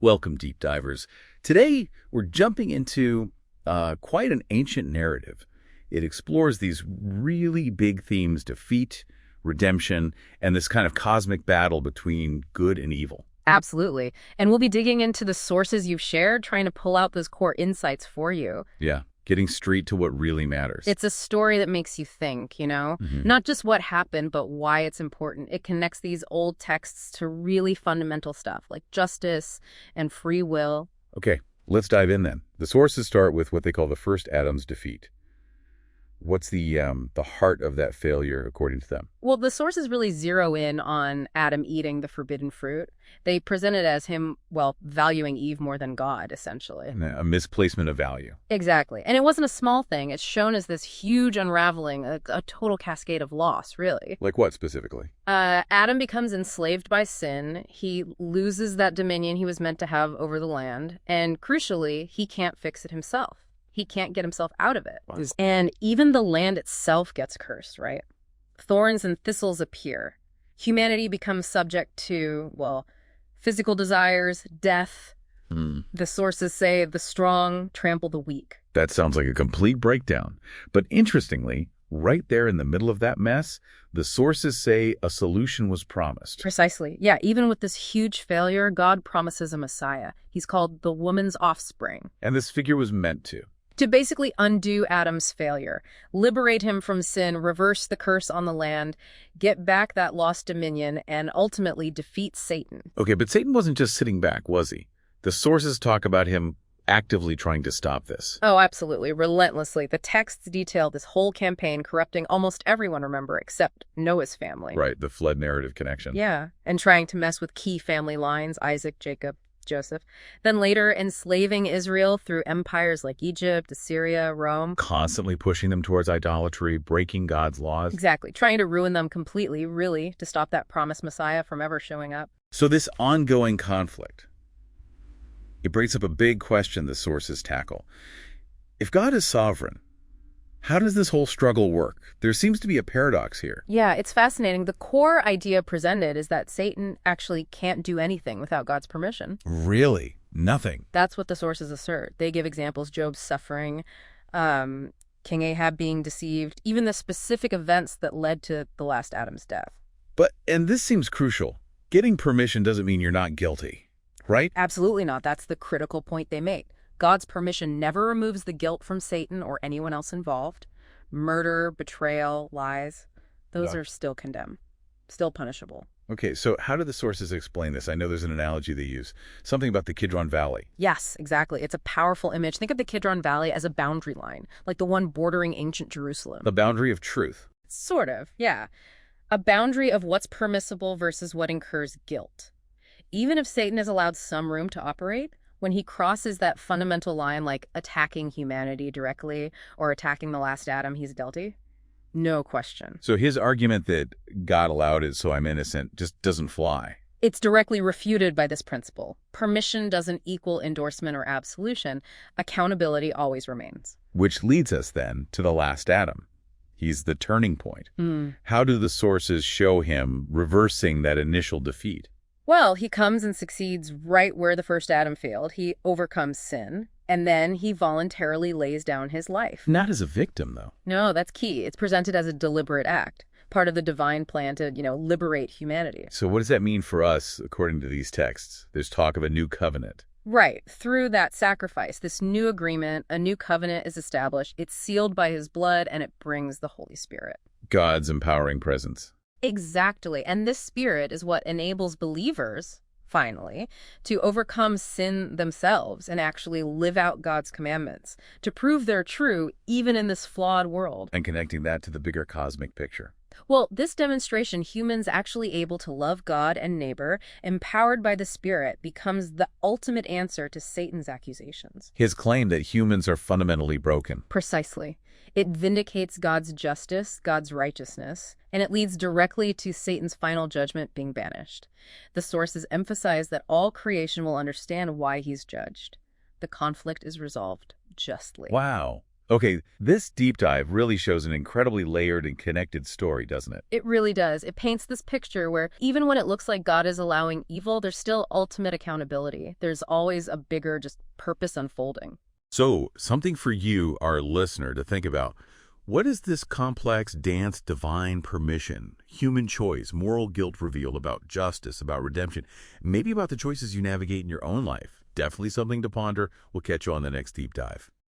Welcome, deep divers. Today, we're jumping into quite an ancient narrative. It explores these really big themes: defeat, redemption, and this kind of cosmic battle between good and evil. Absolutely. And we'll be digging into the sources you've shared, trying to pull out those core insights for you. Yeah, getting straight to what really matters. It's a story that makes you think, Not just what happened, but why it's important. It connects these old texts to really fundamental stuff like justice and free will. Okay, let's dive in then. The sources start with what they call the first Adam's defeat. What's the heart of that failure, according to them? Well, the sources really zero in on Adam eating the forbidden fruit. They present it as him, valuing Eve more than God, essentially. A misplacement of value. Exactly. And it wasn't a small thing. It's shown as this huge unraveling, a total cascade of loss, really. Like what specifically? Adam becomes enslaved by sin. He loses that dominion he was meant to have over the land. And crucially, he can't fix it himself. He can't get himself out of it. Wow. And even the land itself gets cursed, right? Thorns and thistles appear. Humanity becomes subject to, physical desires, death. The sources say the strong trample the weak. That sounds like a complete breakdown. But interestingly, right there in the middle of that mess, the sources say a solution was promised. Precisely. Yeah, even with this huge failure, God promises a Messiah. He's called the woman's offspring. And this figure was meant to basically undo Adam's failure, liberate him from sin, reverse the curse on the land, get back that lost dominion, and ultimately defeat Satan. Okay, but Satan wasn't just sitting back, was he? The sources talk about him actively trying to stop this. Oh, absolutely, relentlessly. The texts detail this whole campaign, corrupting almost everyone, remember, except Noah's family. Right, the flood narrative connection. Yeah, and trying to mess with key family lines, Isaac, Jacob, Joseph. Then later enslaving Israel through empires like Egypt, Assyria, Rome. Constantly pushing them towards idolatry, breaking God's laws. Exactly. Trying to ruin them completely, really, to stop that promised Messiah from ever showing up. So this ongoing conflict, it brings up a big question the sources tackle. If God is sovereign, how does this whole struggle work? There seems to be a paradox here. Yeah, it's fascinating. The core idea presented is that Satan actually can't do anything without God's permission. Really? Nothing? That's what the sources assert. They give examples: Job's suffering, King Ahab being deceived, even the specific events that led to the last Adam's death. And this seems crucial. Getting permission doesn't mean you're not guilty, right? Absolutely not. That's the critical point they make. God's permission never removes the guilt from Satan or anyone else involved. Murder, betrayal, lies, those are still condemned, still punishable. Okay, so how do the sources explain this? I know there's an analogy they use, something about the Kidron Valley. Yes, exactly. It's a powerful image. Think of the Kidron Valley as a boundary line, like the one bordering ancient Jerusalem. The boundary of truth. Sort of, yeah. A boundary of what's permissible versus what incurs guilt. Even if Satan is allowed some room to operate, when he crosses that fundamental line, like attacking humanity directly or attacking the last Adam, he's guilty. No question. So his argument that God allowed it so I'm innocent just doesn't fly. It's directly refuted by this principle. Permission doesn't equal endorsement or absolution. Accountability always remains. Which leads us then to the last Adam. He's the turning point. How do the sources show him reversing that initial defeat? Well, he comes and succeeds right where the first Adam failed. He overcomes sin, and then he voluntarily lays down his life. Not as a victim, though. No, that's key. It's presented as a deliberate act, part of the divine plan to, liberate humanity. So what does that mean for us, according to these texts? There's talk of a new covenant. Right. Through that sacrifice, this new agreement, a new covenant is established. It's sealed by his blood, and it brings the Holy Spirit. God's empowering presence. Exactly. And this spirit is what enables believers, finally, to overcome sin themselves and actually live out God's commandments, to prove they're true even in this flawed world. And connecting that to the bigger cosmic picture. Well, this demonstration, humans actually able to love God and neighbor, empowered by the Spirit, becomes the ultimate answer to Satan's accusations. His claim that humans are fundamentally broken. Precisely. It vindicates God's justice, God's righteousness, and it leads directly to Satan's final judgment being banished. The sources emphasize that all creation will understand why he's judged. The conflict is resolved justly. Wow. Okay, this deep dive really shows an incredibly layered and connected story, doesn't it? It really does. It paints this picture where even when it looks like God is allowing evil, there's still ultimate accountability. There's always a bigger just purpose unfolding. So, something for you, our listener, to think about. What is this complex dance, divine permission, human choice, moral guilt reveal about justice, about redemption, maybe about the choices you navigate in your own life? Definitely something to ponder. We'll catch you on the next deep dive.